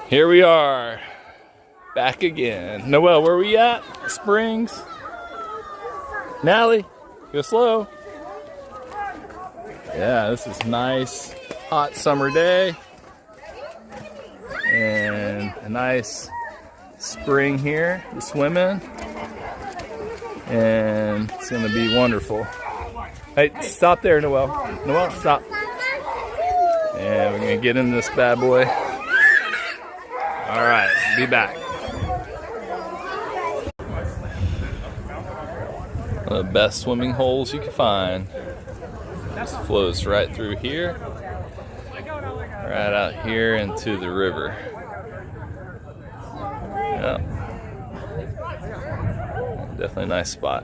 Here we are, back again. Noel, where we at? Springs. Nally, go slow. Yeah, this is nice, hot summer day. And a nice spring here to swim in. And it's gonna be wonderful. Hey, stop there, Noel. Noel, stop. And we're gonna get in this bad boy. All right, be back. One of the best swimming holes you can find. Just flows right through here, right out here into the river. Yep. Definitely a nice spot.